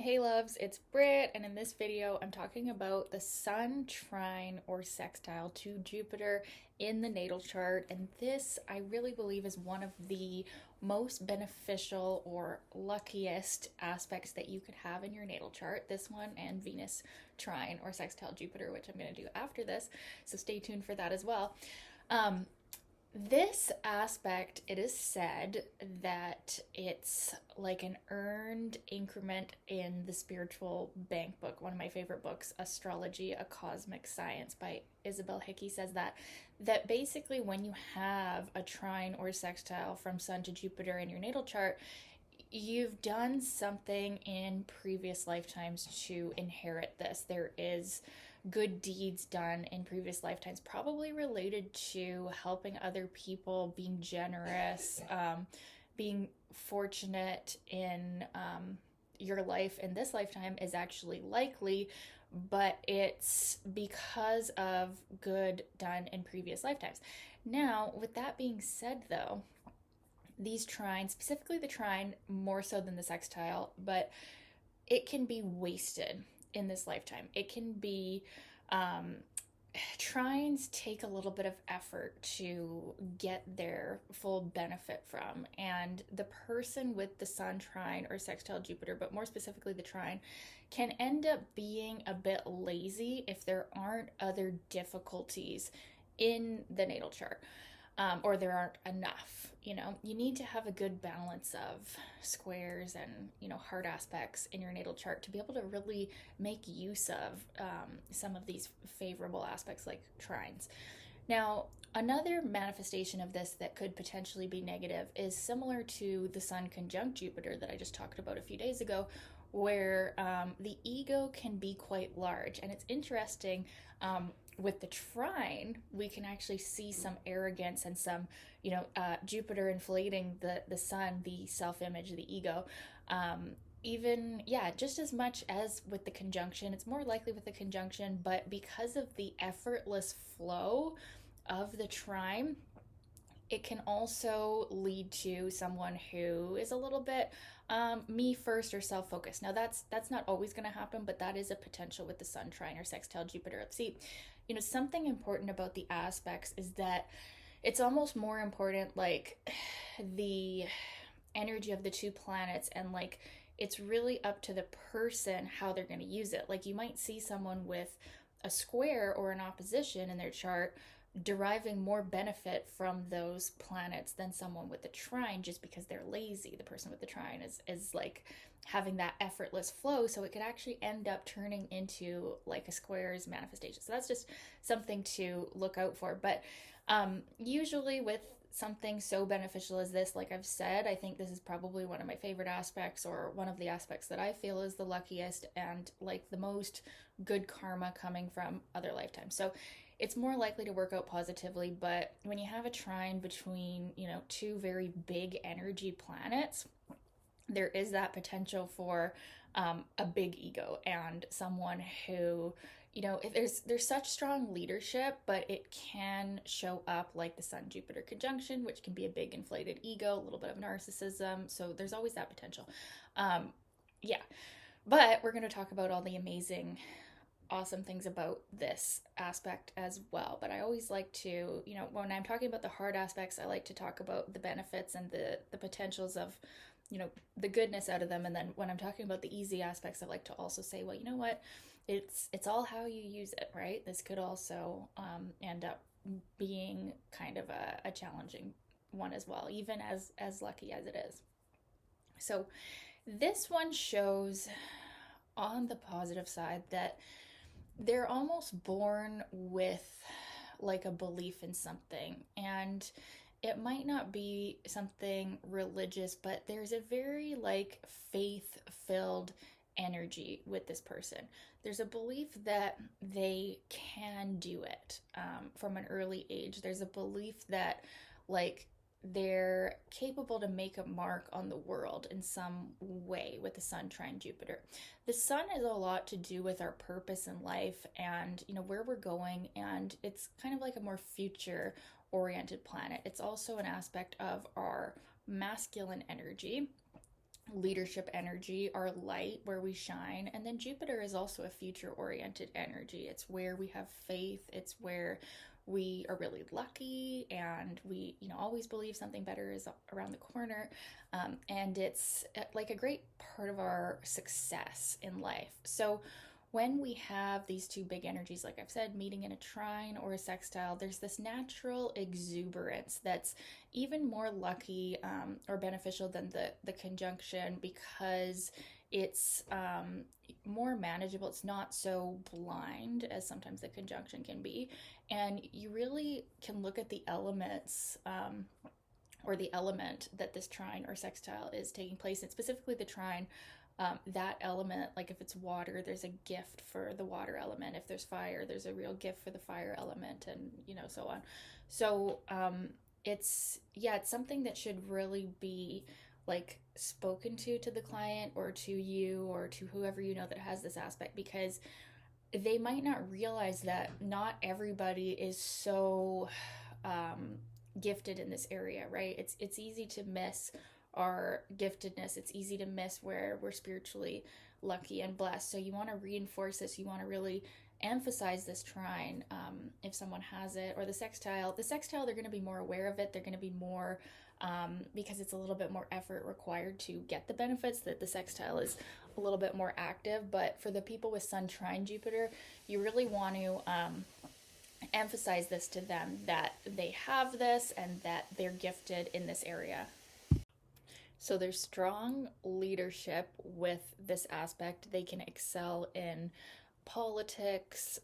Hey loves, it's Britt, and in this video I'm talking about the Sun trine or sextile to Jupiter in the natal chart, and this I really believe is one of the most beneficial or luckiest aspects that you could have in your natal chart. This one and Venus trine or sextile Jupiter, which I'm going to do after this, so stay tuned for that as well. Um, this aspect, it is said that it's like an earned increment in the spiritual bank book. One of my favorite books, Astrology, A Cosmic Science by Isabel Hickey, says that basically when you have a trine or sextile from Sun to Jupiter in your natal chart, you've done something in previous lifetimes to inherit this. There is good deeds done in previous lifetimes, probably related to helping other people, being generous, being fortunate in your life in this lifetime is actually likely, but it's because of good done in previous lifetimes. Now, with that being said, though, these trines, specifically the trine, more so than the sextile, but it can be wasted in this lifetime. It can be, um, trines take a little bit of effort to get their full benefit from. And the person with the Sun trine or sextile Jupiter, but more specifically the trine, can end up being a bit lazy if there aren't other difficulties in the natal chart, or there aren't enough. You need to have a good balance of squares and, hard aspects in your natal chart to be able to really make use of some of these favorable aspects like trines. Now, another manifestation of this that could potentially be negative is similar to the Sun conjunct Jupiter that I just talked about a few days ago, where the ego can be quite large. And it's interesting, with the trine, we can actually see some arrogance and some, Jupiter inflating the Sun, the self image, the ego. Even, yeah, just as much as with the conjunction, it's more likely with the conjunction, but because of the effortless flow of the trine, it can also lead to someone who is a little bit me first or self-focused. Now that's not always going to happen, but that is a potential with the Sun trine or sextile Jupiter. See, something important about the aspects is that it's almost more important, like the energy of the two planets, and like it's really up to the person how they're going to use it. Like you might see someone with a square or an opposition in their chart deriving more benefit from those planets than someone with a trine, just because they're lazy. The person with the trine is like having that effortless flow, so it could actually end up turning into like a square's manifestation. So that's just something to look out for. But usually with something so beneficial as this, like I've said, I think this is probably one of my favorite aspects, or one of the aspects that I feel is the luckiest and like the most good karma coming from other lifetimes. So it's more likely to work out positively. But when you have a trine between, two very big energy planets, there is that potential for a big ego and someone who, if there's such strong leadership, but it can show up like the Sun Jupiter conjunction, which can be a big inflated ego, a little bit of narcissism. So there's always that potential. Yeah, but we're going to talk about all the amazing, awesome things about this aspect as well. But I always like to, when I'm talking about the hard aspects, I like to talk about the benefits and the potentials of, the goodness out of them. And then when I'm talking about the easy aspects, I like to also say, well, you know what, it's all how you use it, right? This could also end up being kind of a challenging one as well, even as lucky as it is. So this one shows on the positive side that they're almost born with like a belief in something, and it might not be something religious, but there's a very like faith filled energy with this person. There's a belief that they can do it, from an early age. There's a belief that like they're capable to make a mark on the world in some way with the Sun trine Jupiter. The Sun has a lot to do with our purpose in life and, where we're going, and it's kind of like a more future oriented planet. It's also an aspect of our masculine energy, leadership energy, our light, where we shine. And then Jupiter is also a future oriented energy. It's where we have faith, it's where we are really lucky, and we, always believe something better is around the corner. And it's like a great part of our success in life. So when we have these two big energies, like I've said, meeting in a trine or a sextile, there's this natural exuberance that's even more lucky, or beneficial than the conjunction, because it's more manageable. It's not so blind as sometimes the conjunction can be. And you really can look at the elements, or the element that this trine or sextile is taking place in, specifically the trine. That element, like if it's water, there's a gift for the water element. If there's fire, there's a real gift for the fire element, and so on. So it's something that should really be like spoken to the client, or to you, or to whoever that has this aspect, because they might not realize that not everybody is so gifted in this area, right? It's easy to miss our giftedness. It's easy to miss where we're spiritually lucky and blessed. So you want to reinforce this. You want to really emphasize this trine, if someone has it, or the sextile. The sextile, they're going to be more aware of it. They're going to be more, because it's a little bit more effort required to get the benefits, that the sextile is a little bit more active. But for the people with Sun trine Jupiter, you really want to emphasize this to them, that they have this and that they're gifted in this area. So there's strong leadership with this aspect. They can excel in politics,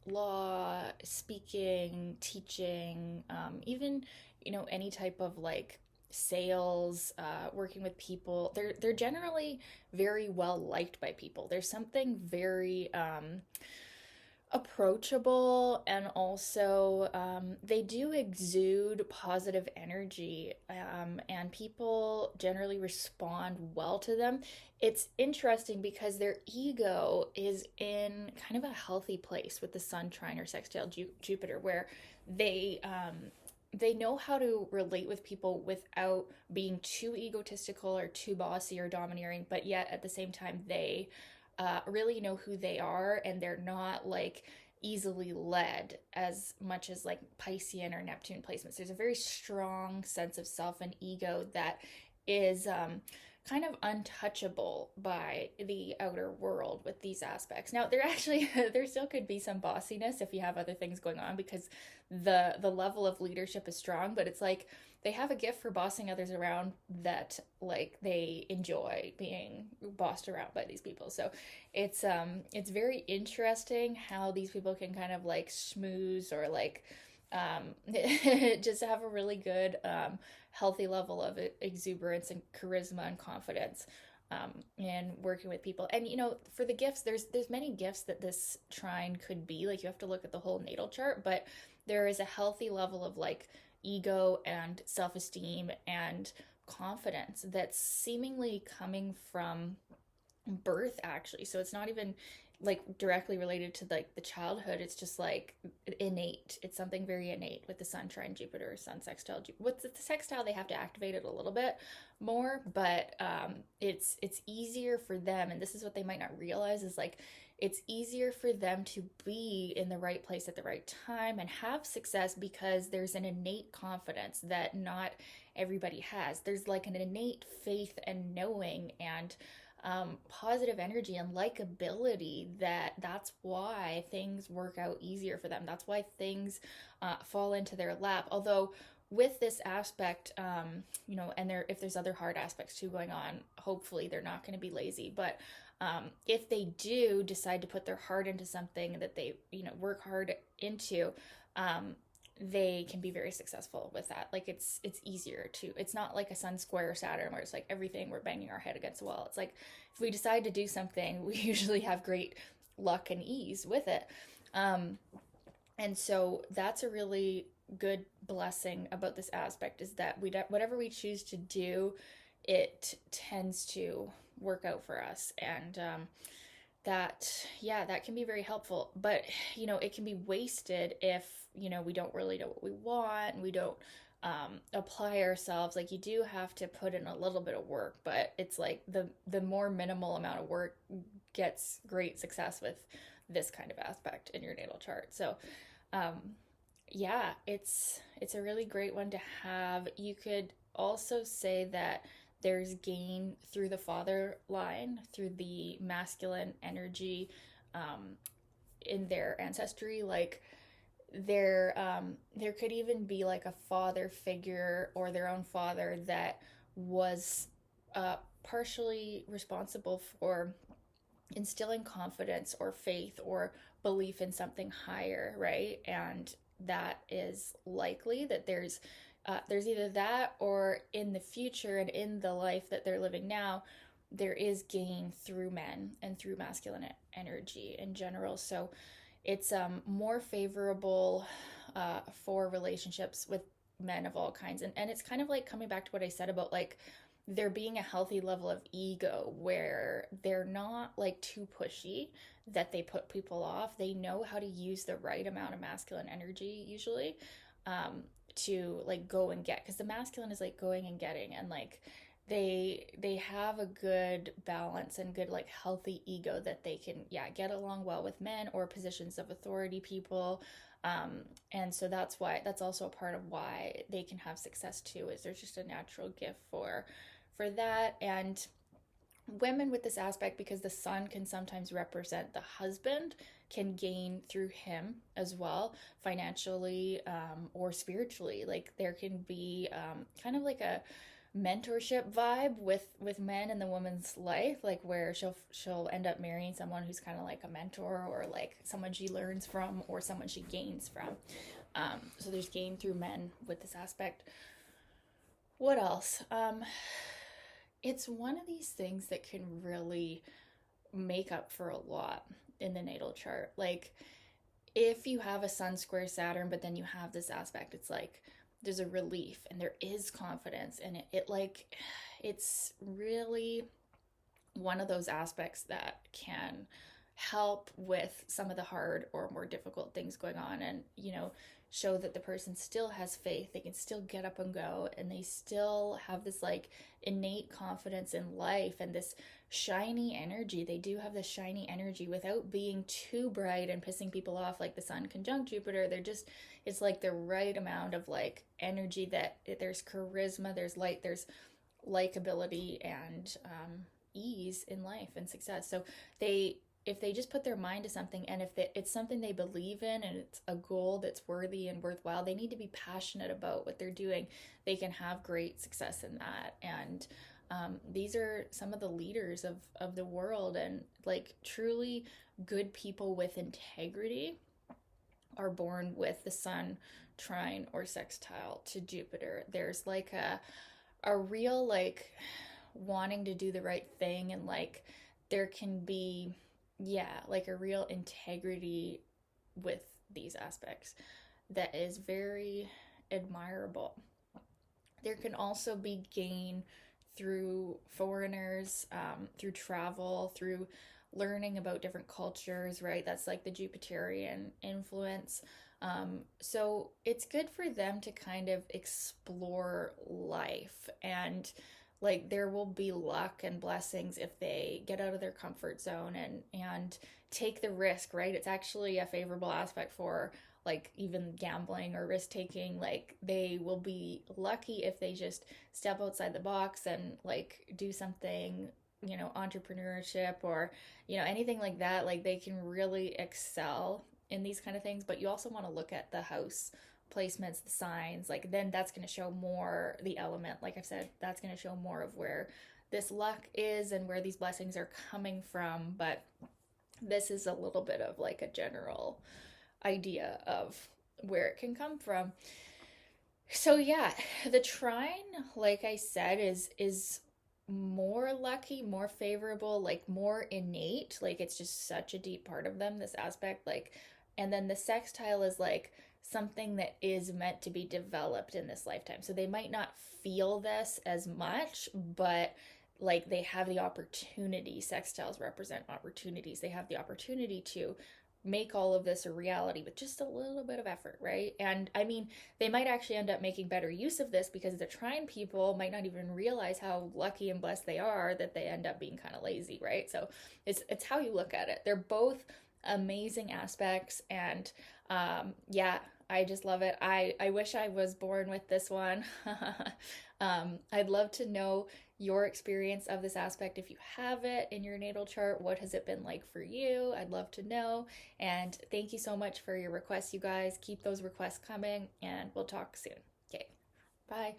law, speaking, teaching, even, any type of like sales, working with people. They're generally very well liked by people. There's something very approachable, and also they do exude positive energy, and people generally respond well to them. It's interesting because their ego is in kind of a healthy place with the Sun trine or sextile Jupiter, where they know how to relate with people without being too egotistical or too bossy or domineering, but yet at the same time they really know who they are, and they're not like easily led as much as like Piscean or Neptune placements. There's a very strong sense of self and ego that is kind of untouchable by the outer world with these aspects. Now, there still could be some bossiness if you have other things going on, because the level of leadership is strong, but it's like they have a gift for bossing others around, that like they enjoy being bossed around by these people. So it's very interesting how these people can kind of like schmooze, or like just have a really good healthy level of exuberance and charisma and confidence in working with people. And for the gifts, there's many gifts that this trine could be. Like, you have to look at the whole natal chart, but there is a healthy level of like ego and self-esteem and confidence that's seemingly coming from birth, actually. So it's not even like directly related to like the childhood. It's just like innate. It's something very innate with the Sun trine Jupiter, Sun sextile Jupiter. With the sextile, they have to activate it a little bit more, but it's easier for them, and this is what they might not realize, is like it's easier for them to be in the right place at the right time and have success, because there's an innate confidence that not everybody has. There's like an innate faith and knowing and positive energy and likability, that's why things work out easier for them. That's why things fall into their lap. Although with this aspect, and if there's other hard aspects too going on, hopefully they're not going to be lazy. But if they do decide to put their heart into something that they work hard into, they can be very successful with that. Like it's easier to, it's not like a Sun square Saturn where it's like everything we're banging our head against the wall. It's like if we decide to do something, we usually have great luck and ease with it. And so that's a really good blessing about this aspect, is that whatever we choose to do, it tends to work out for us. And that can be very helpful. But it can be wasted if we don't really know what we want, and we don't apply ourselves. Like you do have to put in a little bit of work, but it's like the more minimal amount of work gets great success with this kind of aspect in your natal chart. So um, yeah, it's a really great one to have. You could also say that there's gain through the father line, through the masculine energy in their ancestry. Like there could even be like a father figure or their own father that was partially responsible for instilling confidence or faith or belief in something higher, right? And that is likely that there's either that or in the future and in the life that they're living now, there is gain through men and through masculine energy in general. So it's more favorable for relationships with men of all kinds. And it's kind of like coming back to what I said about like there being a healthy level of ego where they're not like too pushy that they put people off. They know how to use the right amount of masculine energy usually to like go and get, because the masculine is like going and getting, and like they have a good balance and good like healthy ego that they can get along well with men or positions of authority people. And so that's also a part of why they can have success too, is there's just a natural gift for that. And women with this aspect, because the sun can sometimes represent the husband, can gain through him as well, financially or spiritually. Like there can be kind of like a mentorship vibe with men in the woman's life, like where she'll end up marrying someone who's kind of like a mentor or like someone she learns from or someone she gains from. So there's gain through men with this aspect. What else? It's one of these things that can really make up for a lot in the natal chart. Like if you have a sun square Saturn, but then you have this aspect, it's like there's a relief and there is confidence, and it like it's really one of those aspects that can help with some of the hard or more difficult things going on, and show that the person still has faith, they can still get up and go, and they still have this like innate confidence in life and this shiny energy. They do have this shiny energy without being too bright and pissing people off, like the sun conjunct Jupiter. They're just, it's like the right amount of like energy, that there's charisma, there's light, there's likability, and ease in life and success. So if they just put their mind to something, and if it's something they believe in and it's a goal that's worthy and worthwhile, they need to be passionate about what they're doing. They can have great success in that. And these are some of the leaders of the world, and like truly good people with integrity are born with the sun trine or sextile to Jupiter. There's like a real like wanting to do the right thing, and like there can be like a real integrity with these aspects that is very admirable. There can also be gain through foreigners, through travel, through learning about different cultures, right? That's like the Jupiterian influence. So it's good for them to kind of explore life, and like there will be luck and blessings if they get out of their comfort zone and take the risk, right? It's actually a favorable aspect for like even gambling or risk taking. Like they will be lucky if they just step outside the box and like do something, entrepreneurship or anything like that. Like they can really excel in these kind of things. But you also want to look at the house placements, the signs, like then that's going to show more the element, like I've said, that's going to show more of where this luck is and where these blessings are coming from. But this is a little bit of like a general idea of where it can come from. So yeah, the trine, like I said, is more lucky, more favorable, like more innate, like it's just such a deep part of them, this aspect. Like, and then the sextile is like something that is meant to be developed in this lifetime. So they might not feel this as much, but like they have the opportunity. Sextiles represent opportunities. They have the opportunity to make all of this a reality with just a little bit of effort, right? And I mean, they might actually end up making better use of this because the Trine people might not even realize how lucky and blessed they are that they end up being kind of lazy, right? So it's how you look at it. They're both amazing aspects, and yeah, I just love it. I wish I was born with this one. I'd love to know your experience of this aspect. If you have it in your natal chart, what has it been like for you? I'd love to know. And thank you so much for your requests, you guys. Keep those requests coming, and we'll talk soon. Okay, bye.